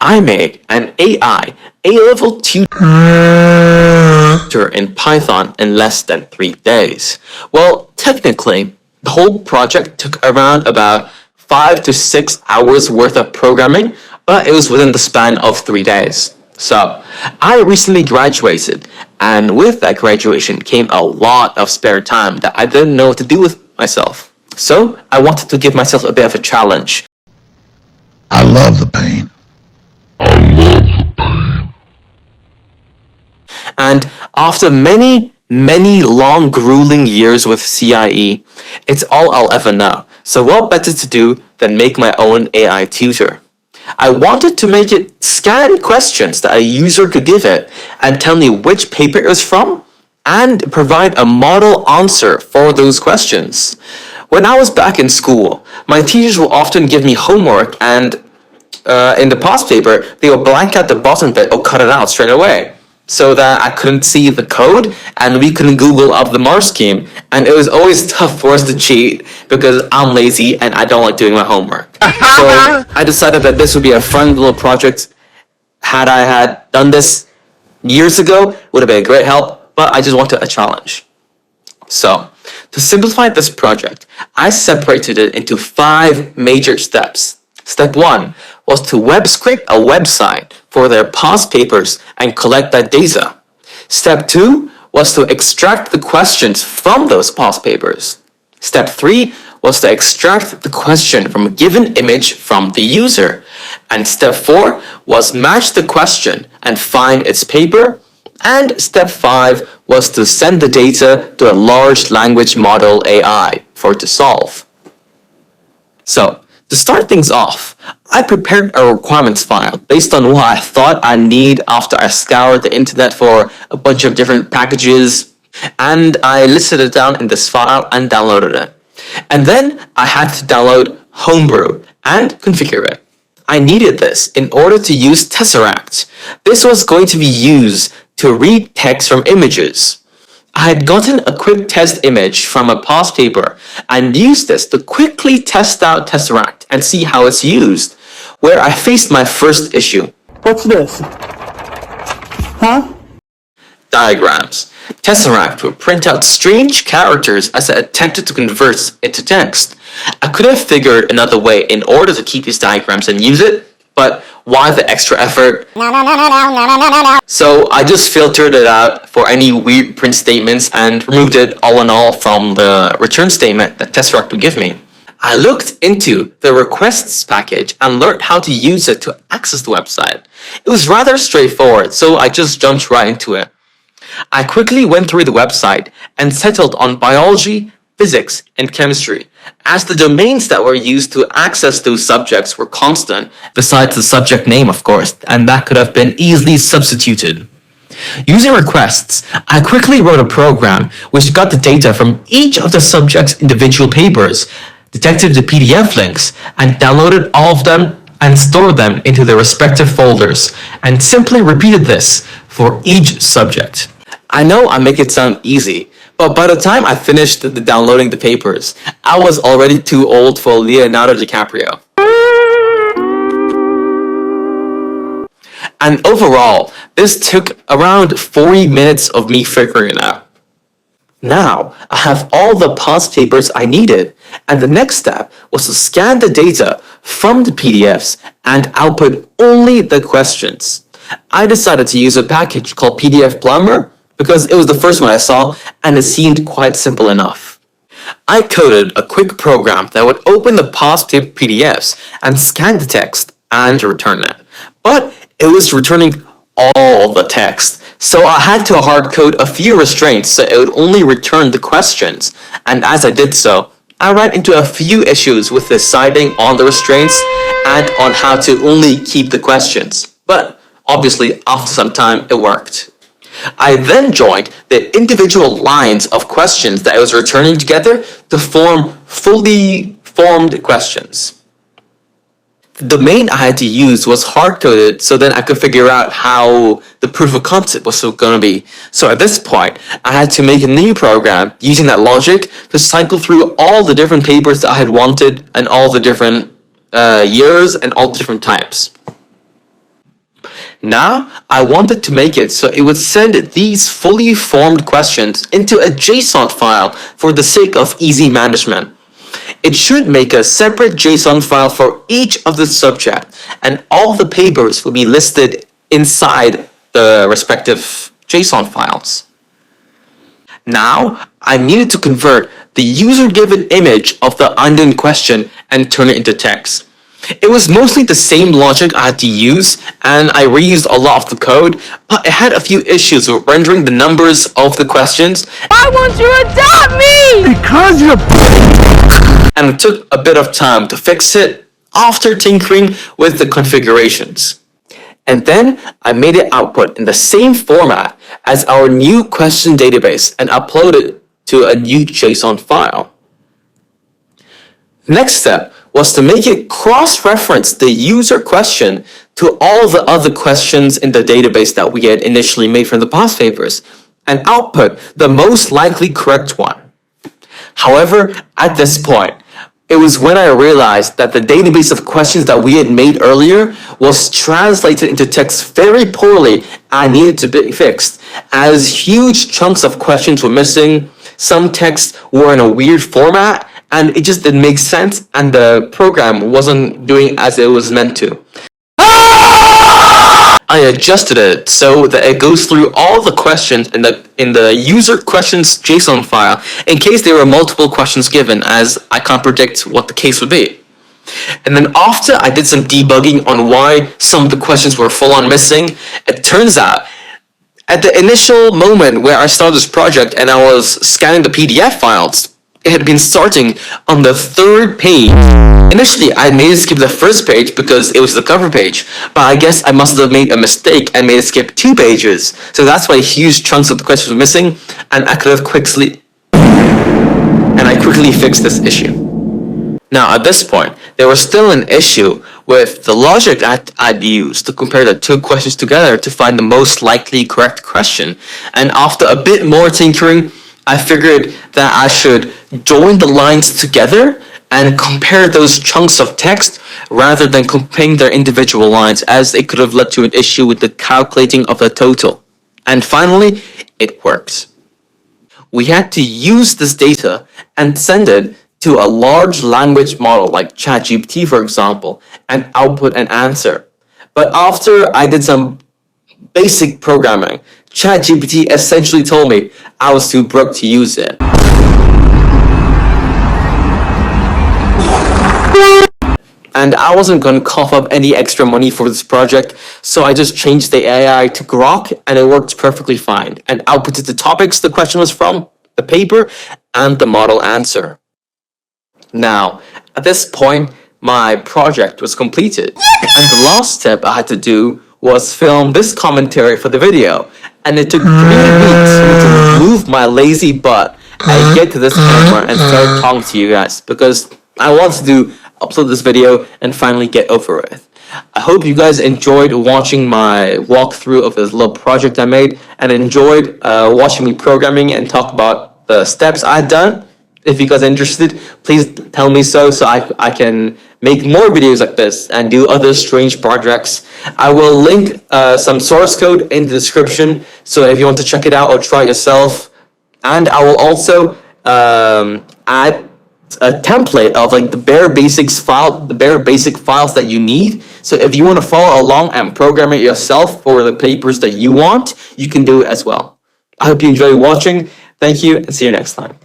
I made an AI A-level tutor in Python in less than 3 days. Well, technically, the whole project took around about 5 to 6 hours worth of programming, but it was within the span of 3 days. So, I recently graduated, and with that graduation came a lot of spare time that I didn't know what to do with myself. So, I wanted to give myself a bit of a challenge. I love the pain. And after many long grueling years with CIE, it's all I'll ever know. So what better to do than make my own AI tutor? I wanted to make it scan questions that a user could give it and tell me which paper it was from and provide a model answer for those questions. When I was back in school, my teachers will often give me homework and in the past paper, they will blank out the bottom bit or cut it out straight away, so that I couldn't see the code and we couldn't Google up the mark scheme. And it was always tough for us to cheat because I'm lazy and I don't like doing my homework. So I decided that this would be a fun little project. Had I had done this years ago, would have been a great help, but I just wanted a challenge. So to simplify this project, I separated it into 5 major steps. Step 1 was to web scrape a website for their past papers and collect that data. Step 2 was to extract the questions from those past papers. Step 3 was to extract the question from a given image from the user. And step 4 was match the question and find its paper. And step 5 was to send the data to a large language model AI for it to solve. So, to start things off, I prepared a requirements file based on what I thought I'd need after I scoured the internet for a bunch of different packages, and I listed it down in this file and downloaded it. And then I had to download Homebrew and configure it. I needed this in order to use Tesseract. This was going to be used to read text from images. I had gotten a quick test image from a past paper and used this to quickly test out Tesseract and see how it's used, where I faced my first issue. What's this? Huh? Diagrams. Tesseract would print out strange characters as it attempted to convert into text. I could have figured another way in order to keep these diagrams and use it, but why the extra effort? So I just filtered it out for any weird print statements and removed it all in all from the return statement that Tesseract would give me. I looked into the requests package and learned how to use it to access the website. It was rather straightforward, so I just jumped right into it. I quickly went through the website and settled on biology, physics, and chemistry, as the domains that were used to access those subjects were constant, besides the subject name, of course, and that could have been easily substituted. Using requests, I quickly wrote a program which got the data from each of the subject's individual papers, detected the PDF links, and downloaded all of them and stored them into their respective folders, and simply repeated this for each subject. I know I make it sound easy, but by the time I finished downloading the papers, I was already too old for Leonardo DiCaprio. And overall, this took around 40 minutes of me figuring it out. Now, I have all the past papers I needed, and the next step was to scan the data from the PDFs and output only the questions. I decided to use a package called PDF Plumber because it was the first one I saw and it seemed quite simple enough. I coded a quick program that would open the past PDFs and scan the text and return it. But it was returning all the text, so I had to hard code a few restraints so it would only return the questions. And as I did so, I ran into a few issues with deciding on the restraints and on how to only keep the questions. But obviously, after some time, it worked. I then joined the individual lines of questions that I was returning together to form fully formed questions. The domain I had to use was hard-coded so then I could figure out how the proof of concept was going to be. So at this point, I had to make a new program using that logic to cycle through all the different papers that I had wanted and all the different years and all the different types. Now, I wanted to make it so it would send these fully formed questions into a JSON file for the sake of easy management. It should make a separate JSON file for each of the subject, and all the papers will be listed inside the respective JSON files. Now, I needed to convert the user-given image of the unknown question and turn it into text. It was mostly the same logic I had to use, and I reused a lot of the code, but it had a few issues with rendering the numbers of the questions. Why won't you adopt me? Because you're... And it took a bit of time to fix it after tinkering with the configurations. And then I made it output in the same format as our new question database and uploaded it to a new JSON file. Next step was to make it cross-reference the user question to all the other questions in the database that we had initially made from the past papers and output the most likely correct one. However, at this point, it was when I realized that the database of questions that we had made earlier was translated into text very poorly and needed to be fixed, as huge chunks of questions were missing, some texts were in a weird format, and it just didn't make sense, and the program wasn't doing as it was meant to. I adjusted it so that it goes through all the questions in the user questions JSON file in case there were multiple questions given, as I can't predict what the case would be. And then after I did some debugging on why some of the questions were full on missing, it turns out at the initial moment where I started this project and I was scanning the PDF files, it had been starting on the third page. Initially, I made it skip the first page because it was the cover page, but I guess I must have made a mistake and made it skip 2 pages. So that's why huge chunks of the questions were missing, and I quickly fixed this issue. Now, at this point, there was still an issue with the logic I'd used to compare the 2 questions together to find the most likely correct question. And after a bit more tinkering, I figured that I should join the lines together and compare those chunks of text rather than comparing their individual lines, as it could have led to an issue with the calculating of the total. And finally, it works. We had to use this data and send it to a large language model like ChatGPT, for example, and output an answer. But after I did some basic programming, ChatGPT essentially told me I was too broke to use it. And I wasn't going to cough up any extra money for this project, so I just changed the AI to Grok, and it worked perfectly fine, and outputted the topics the question was from, the paper, and the model answer. Now, at this point, my project was completed, and the last step I had to do was film this commentary for the video, and it took 3 weeks for me to move my lazy butt and get to this camera and start talking to you guys, because I wanted to upload this video and finally get over it. I hope you guys enjoyed watching my walkthrough of this little project I made, and enjoyed watching me programming and talk about the steps I've done. If you guys are interested, please tell me so I can make more videos like this and do other strange projects. I will link some source code in the description, so if you want to check it out or try it yourself. And I will also add a template of like the bare basic files that you need. So if you want to follow along and program it yourself for the papers that you want, you can do it as well. I hope you enjoy watching. Thank you, and see you next time.